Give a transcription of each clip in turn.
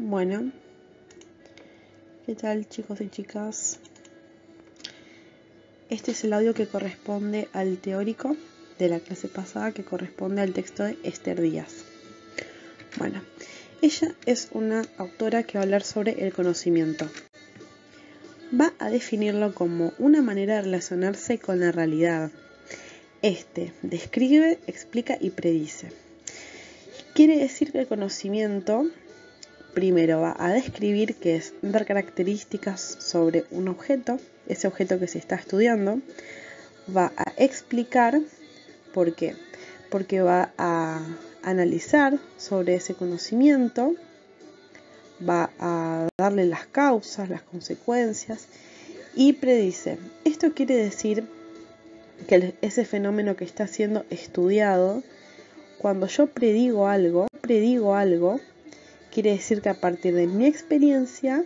Bueno, ¿qué tal chicos y chicas? Este es el audio que corresponde al teórico de la clase pasada, que corresponde al texto de Esther Díaz. Bueno, ella es una autora que va a hablar sobre el conocimiento. Va a definirlo como una manera de relacionarse con la realidad. Describe, explica y predice. Quiere decir que el conocimiento primero va a describir, que es dar características sobre un objeto, ese objeto que se está estudiando. Va a explicar por qué, porque va a analizar sobre ese conocimiento, va a darle las causas, las consecuencias y predice. Esto quiere decir que ese fenómeno que está siendo estudiado, cuando yo predigo algo, quiere decir que a partir de mi experiencia,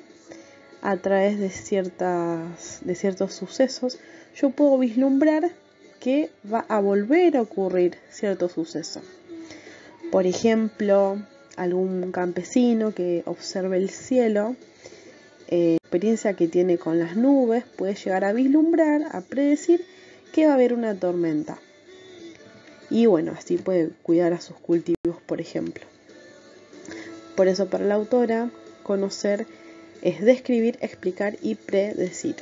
a través de ciertos sucesos, yo puedo vislumbrar que va a volver a ocurrir cierto suceso. Por ejemplo, algún campesino que observe el cielo, la experiencia que tiene con las nubes, puede llegar a vislumbrar, a predecir que va a haber una tormenta. Y bueno, así puede cuidar a sus cultivos, por ejemplo. Por eso para la autora, conocer es describir, explicar y predecir.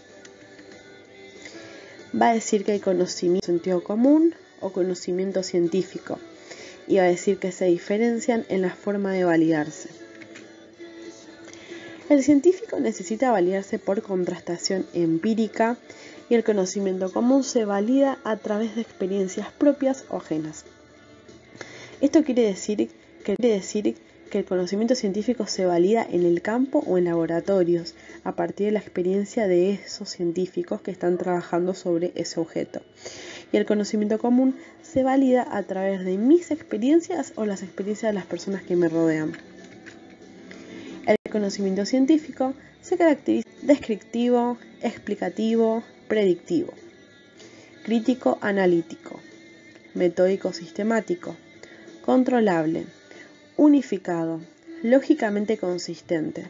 Va a decir que hay conocimiento sentido común o conocimiento científico. Y va a decir que se diferencian en la forma de validarse. El científico necesita validarse por contrastación empírica y el conocimiento común se valida a través de experiencias propias o ajenas. Esto quiere decir que el conocimiento científico se valida en el campo o en laboratorios a partir de la experiencia de esos científicos que están trabajando sobre ese objeto. Y el conocimiento común se valida a través de mis experiencias o las experiencias de las personas que me rodean. El conocimiento científico se caracteriza descriptivo, explicativo, predictivo, crítico analítico, metódico sistemático, controlable, unificado, lógicamente consistente,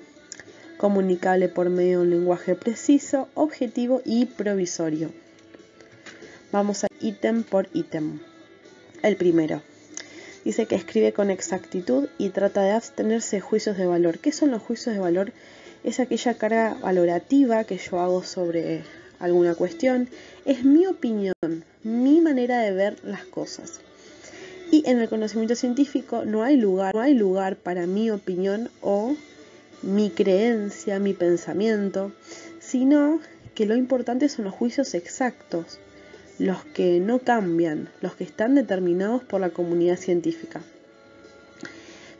comunicable por medio de un lenguaje preciso, objetivo y provisorio. Vamos a ítem por ítem. El primero dice que escribe con exactitud y trata de abstenerse de juicios de valor. ¿Qué son los juicios de valor? Es aquella carga valorativa que yo hago sobre alguna cuestión. Es mi opinión, mi manera de ver las cosas. Y en el conocimiento científico no hay lugar para mi opinión o mi creencia, mi pensamiento, sino que lo importante son los juicios exactos, los que no cambian, los que están determinados por la comunidad científica.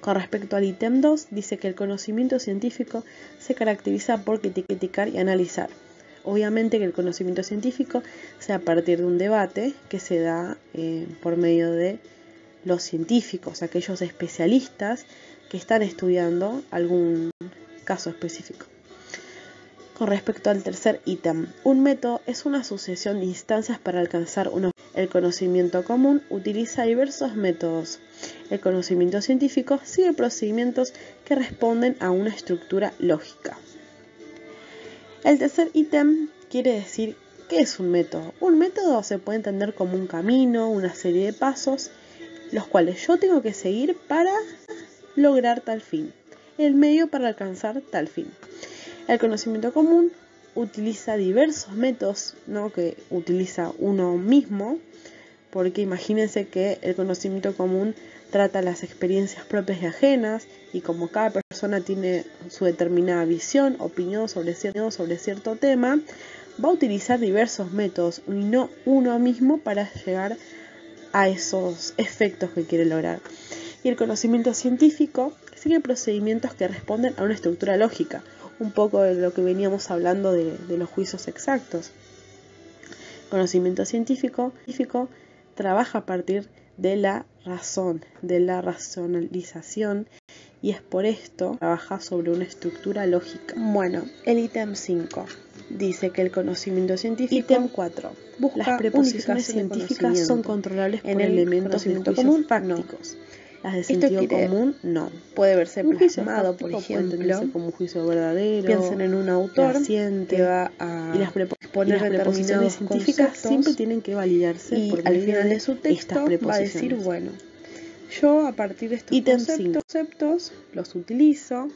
Con respecto al ítem 2, dice que el conocimiento científico se caracteriza por criticar y analizar. Obviamente que el conocimiento científico sea a partir de un debate que se da por medio de los científicos, aquellos especialistas que están estudiando algún caso específico. Con respecto al tercer ítem, un método es una sucesión de instancias para alcanzar uno. El conocimiento común utiliza diversos métodos. El conocimiento científico sigue procedimientos que responden a una estructura lógica. El tercer ítem quiere decir ¿qué es un método? Un método se puede entender como un camino, una serie de pasos, los cuales yo tengo que seguir para lograr tal fin, el medio para alcanzar tal fin. El conocimiento común utiliza diversos métodos, ¿no? Que utiliza uno mismo, porque imagínense que el conocimiento común trata las experiencias propias y ajenas, y como cada persona tiene su determinada visión, opinión sobre cierto tema, va a utilizar diversos métodos y no uno mismo para llegar a esos efectos que quiere lograr. Y el conocimiento científico sigue procedimientos que responden a una estructura lógica, un poco de lo que veníamos hablando de los juicios exactos. Conocimiento científico trabaja a partir de la razón, de la racionalización, y es por esto trabaja sobre una estructura lógica. Bueno, el ítem 5 dice que el conocimiento científico. Ítem 4. Busca las preposiciones científicas son controlables por elementos del juicio fácticos. Las de sentido común, no. Puede verse Un juicio plasmado, por fáctico puede ejemplo, entenderse como un juicio verdadero. piensen en un autor naciente, que va a y las preposiciones científicas conceptos, siempre tienen que validarse y por al medio final de de su estas texto preposiciones. va a decir, bueno, yo a partir de estos conceptos los utilizo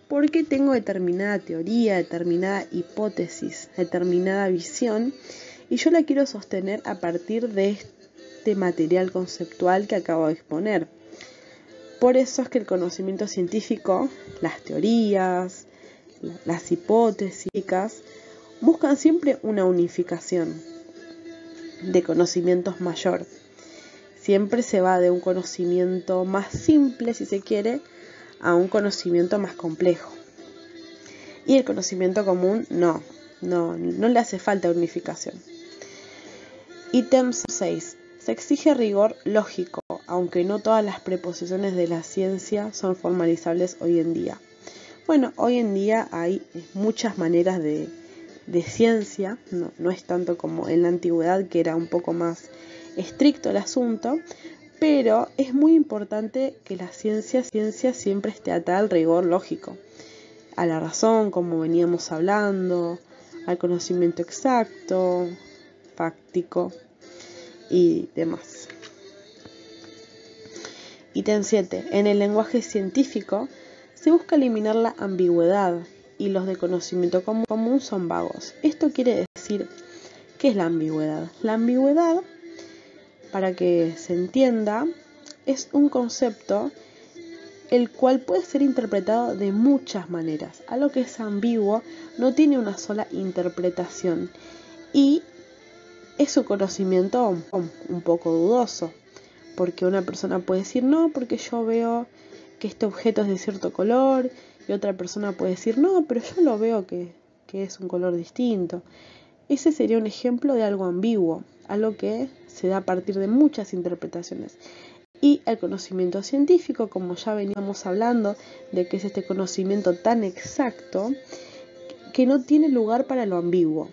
porque tengo determinada teoría, determinada hipótesis, determinada visión, y yo la quiero sostener a partir de este material conceptual que acabo de exponer. Por eso es que el conocimiento científico, las teorías, las hipótesis, buscan siempre una unificación de conocimientos mayor. Siempre se va de un conocimiento más simple, si se quiere, a un conocimiento más complejo. Y el conocimiento común no le hace falta unificación. Ítem 6. Se exige rigor lógico, aunque no todas las preposiciones de la ciencia son formalizables hoy en día. Bueno, hoy en día hay muchas maneras de ciencia, no es tanto como en la antigüedad, que era un poco más estricto el asunto, pero es muy importante que la ciencia siempre esté atada al rigor lógico, a la razón, como veníamos hablando, al conocimiento exacto, fáctico y demás. Ítem 7. En el lenguaje científico se busca eliminar la ambigüedad y los de conocimiento común son vagos. Esto quiere decir, ¿qué es la ambigüedad? La ambigüedad, para que se entienda, es un concepto el cual puede ser interpretado de muchas maneras. Algo que es ambiguo no tiene una sola interpretación y es su conocimiento un poco dudoso, porque una persona puede decir no, porque yo veo que este objeto es de cierto color, y otra persona puede decir no, pero yo lo veo que es un color distinto. Ese sería un ejemplo de algo ambiguo, algo que se da a partir de muchas interpretaciones. Y el conocimiento científico, como ya veníamos hablando, de que es este conocimiento tan exacto que no tiene lugar para lo ambiguo.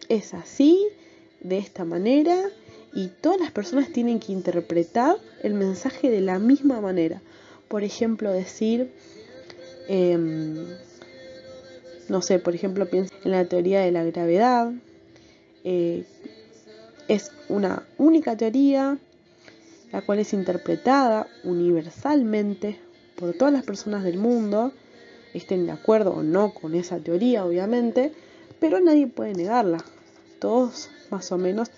Es así, de esta manera, y todas las personas tienen que interpretar el mensaje de la misma manera. Por ejemplo, decir, por ejemplo, piensa en la teoría de la gravedad. Es una única teoría, la cual es interpretada universalmente por todas las personas del mundo, estén de acuerdo o no con esa teoría, obviamente, pero nadie puede negarla. Todos más o menos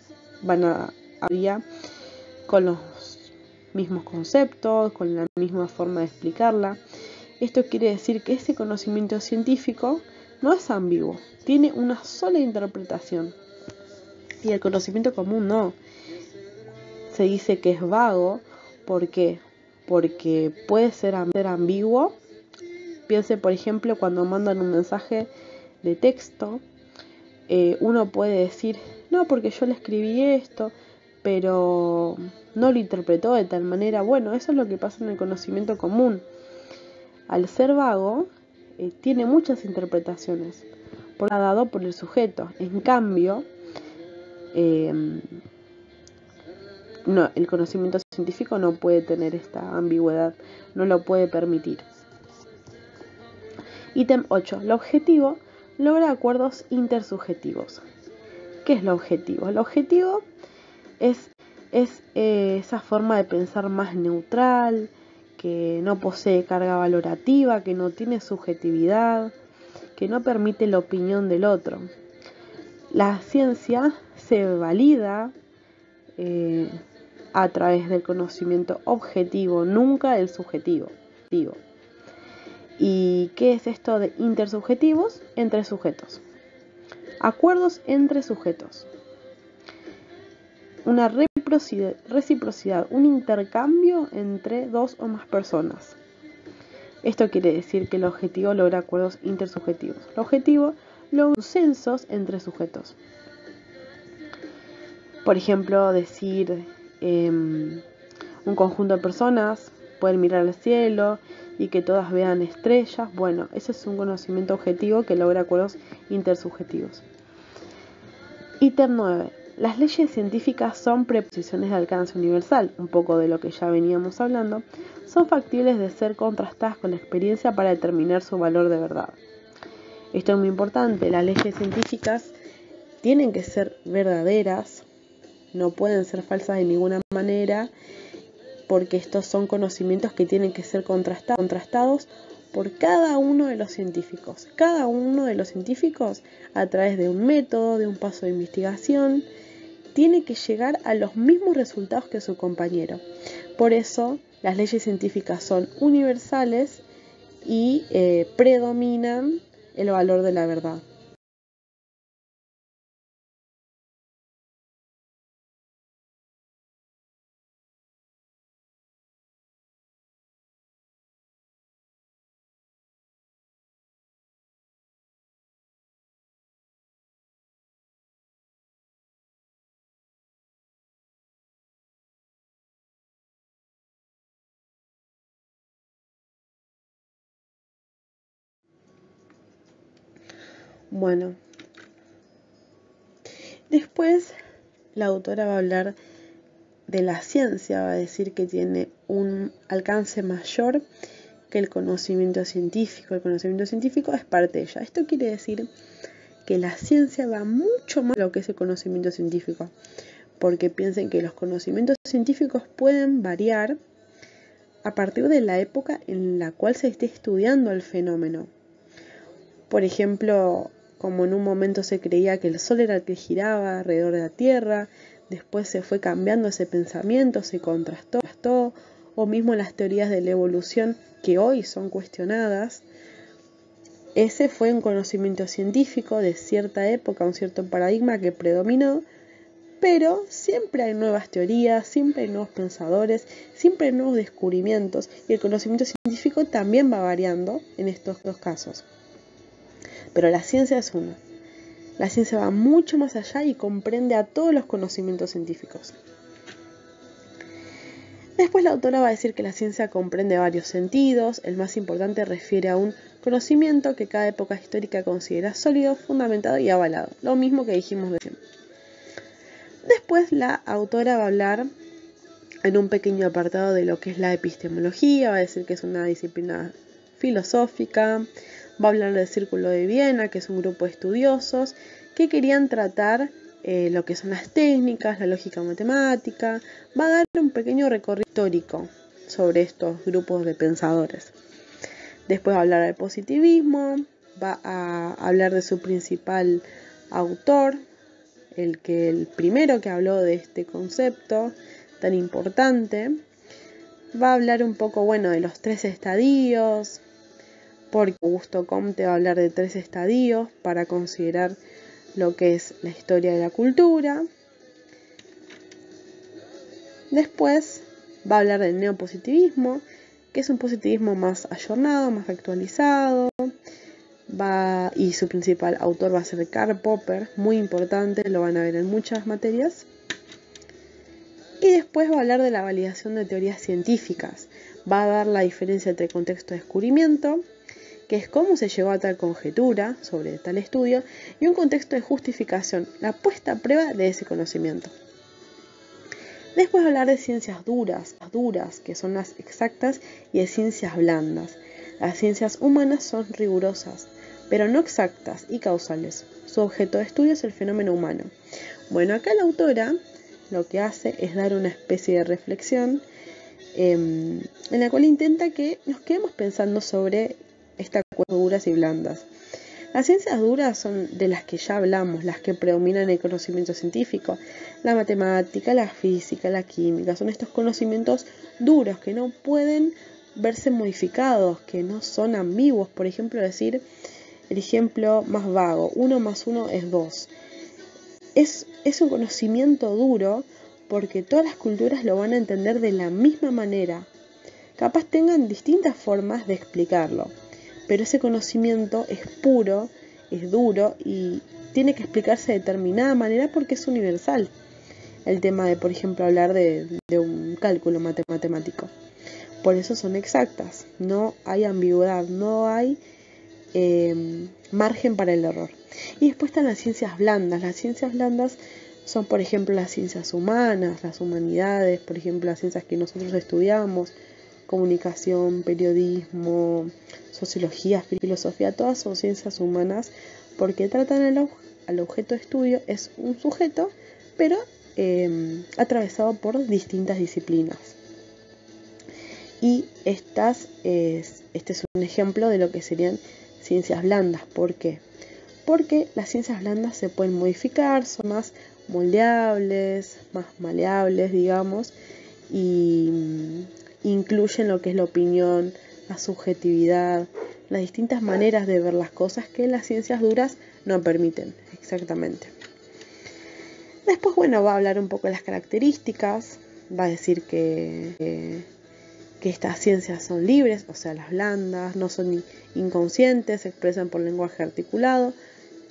van a teoría con los mismos conceptos, con la misma forma de explicarla. Esto quiere decir que ese conocimiento científico no es ambiguo, tiene una sola interpretación. Y el conocimiento común no. Se dice que es vago. ¿Por qué? Porque puede ser ambiguo. Piense, por ejemplo, cuando mandan un mensaje de texto, uno puede decir, no, porque yo le escribí esto, pero no lo interpretó de tal manera. Bueno, eso es lo que pasa en el conocimiento común. Al ser vago, tiene muchas interpretaciones, dado por el sujeto. En cambio, el conocimiento científico no puede tener esta ambigüedad, no lo puede permitir. Ítem 8. Lo objetivo logra acuerdos intersubjetivos. ¿Qué es lo objetivo? Lo objetivo es esa forma de pensar más neutral, que no posee carga valorativa, que no tiene subjetividad, que no permite la opinión del otro. La ciencia se valida a través del conocimiento objetivo, nunca del subjetivo. ¿Y qué es esto de intersubjetivos? Entre sujetos. Acuerdos entre sujetos. Una reciprocidad, un intercambio entre dos o más personas. Esto quiere decir que el objetivo logra acuerdos intersubjetivos. El objetivo logra consensos entre sujetos. Por ejemplo, decir un conjunto de personas pueden mirar al cielo y que todas vean estrellas. Bueno, ese es un conocimiento objetivo que logra acuerdos intersubjetivos. Ítem 9. Las leyes científicas son preposiciones de alcance universal, un poco de lo que ya veníamos hablando, son factibles de ser contrastadas con la experiencia para determinar su valor de verdad. Esto es muy importante, las leyes científicas tienen que ser verdaderas, no pueden ser falsas de ninguna manera, porque estos son conocimientos que tienen que ser contrastados por cada uno de los científicos. Cada uno de los científicos, a través de un método, de un paso de investigación, tiene que llegar a los mismos resultados que su compañero. Por eso, las leyes científicas son universales y predominan el valor de la verdad. Bueno, después la autora va a hablar de la ciencia, va a decir que tiene un alcance mayor que el conocimiento científico. El conocimiento científico es parte de ella. Esto quiere decir que la ciencia va mucho más de lo que es el conocimiento científico, porque piensen que los conocimientos científicos pueden variar a partir de la época en la cual se esté estudiando el fenómeno. Por ejemplo, como en un momento se creía que el Sol era el que giraba alrededor de la Tierra, después se fue cambiando ese pensamiento, se contrastó, o mismo las teorías de la evolución que hoy son cuestionadas. Ese fue un conocimiento científico de cierta época, un cierto paradigma que predominó, pero siempre hay nuevas teorías, siempre hay nuevos pensadores, siempre hay nuevos descubrimientos, y el conocimiento científico también va variando en estos dos casos. Pero la ciencia es una. La ciencia va mucho más allá y comprende a todos los conocimientos científicos. Después la autora va a decir que la ciencia comprende varios sentidos. El más importante refiere a un conocimiento que cada época histórica considera sólido, fundamentado y avalado. Lo mismo que dijimos recién. Después la autora va a hablar en un pequeño apartado de lo que es la epistemología. Va a decir que es una disciplina filosófica. Va a hablar del Círculo de Viena, que es un grupo de estudiosos que querían tratar lo que son las técnicas, la lógica matemática. Va a dar un pequeño recorrido histórico sobre estos grupos de pensadores. Después va a hablar del positivismo, va a hablar de su principal autor, el primero que habló de este concepto tan importante. Va a hablar un poco, de los 3 estadios, porque Augusto Comte va a hablar de 3 estadios para considerar lo que es la historia de la cultura. Después va a hablar del neopositivismo, que es un positivismo más ayornado, más actualizado. Y su principal autor va a ser Karl Popper, muy importante, lo van a ver en muchas materias. Y después va a hablar de la validación de teorías científicas. Va a dar la diferencia entre contexto de descubrimiento, que es cómo se llegó a tal conjetura sobre tal estudio, y un contexto de justificación, la puesta a prueba de ese conocimiento. Después hablar de ciencias duras, que son las exactas, y de ciencias blandas. Las ciencias humanas son rigurosas, pero no exactas y causales. Su objeto de estudio es el fenómeno humano. Acá la autora lo que hace es dar una especie de reflexión en la cual intenta que nos quedemos pensando sobre estas cosas duras y blandas. Las ciencias duras son de las que ya hablamos, las que predominan en el conocimiento científico. La matemática, la física, la química, son estos conocimientos duros que no pueden verse modificados, que no son ambiguos. Por ejemplo, decir el ejemplo más vago, 1 más 1 es 2. Es un conocimiento duro porque todas las culturas lo van a entender de la misma manera. Capaz tengan distintas formas de explicarlo, pero ese conocimiento es puro, es duro y tiene que explicarse de determinada manera porque es universal. El tema de, por ejemplo, hablar de un cálculo matemático. Por eso son exactas, no hay ambigüedad, no hay margen para el error. Y después están las ciencias blandas. Las ciencias blandas son, por ejemplo, las ciencias humanas, las humanidades, por ejemplo, las ciencias que nosotros estudiamos, comunicación, periodismo, sociología, filosofía, todas son ciencias humanas porque tratan al objeto de estudio, es un sujeto, pero atravesado por distintas disciplinas. Y este es un ejemplo de lo que serían ciencias blandas. ¿Por qué? Porque las ciencias blandas se pueden modificar, son más moldeables, más maleables, digamos, y incluyen lo que es la opinión, la subjetividad, las distintas maneras de ver las cosas que las ciencias duras no permiten, exactamente. Después, bueno, va a hablar un poco de las características, va a decir que estas ciencias son libres, o sea, las blandas, no son inconscientes, se expresan por lenguaje articulado,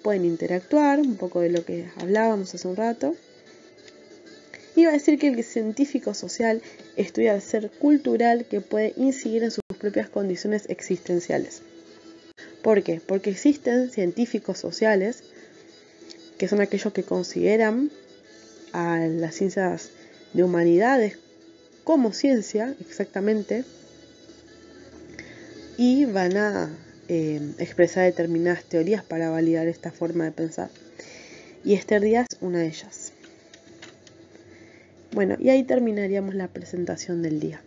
pueden interactuar, un poco de lo que hablábamos hace un rato. Y va a decir que el científico social estudia el ser cultural que puede incidir en sus propias condiciones existenciales. ¿Por qué? Porque existen científicos sociales, que son aquellos que consideran a las ciencias de humanidades como ciencia, exactamente, y van a expresar determinadas teorías para validar esta forma de pensar. Y Esther Díaz es una de ellas. Bueno, y ahí terminaríamos la presentación del día.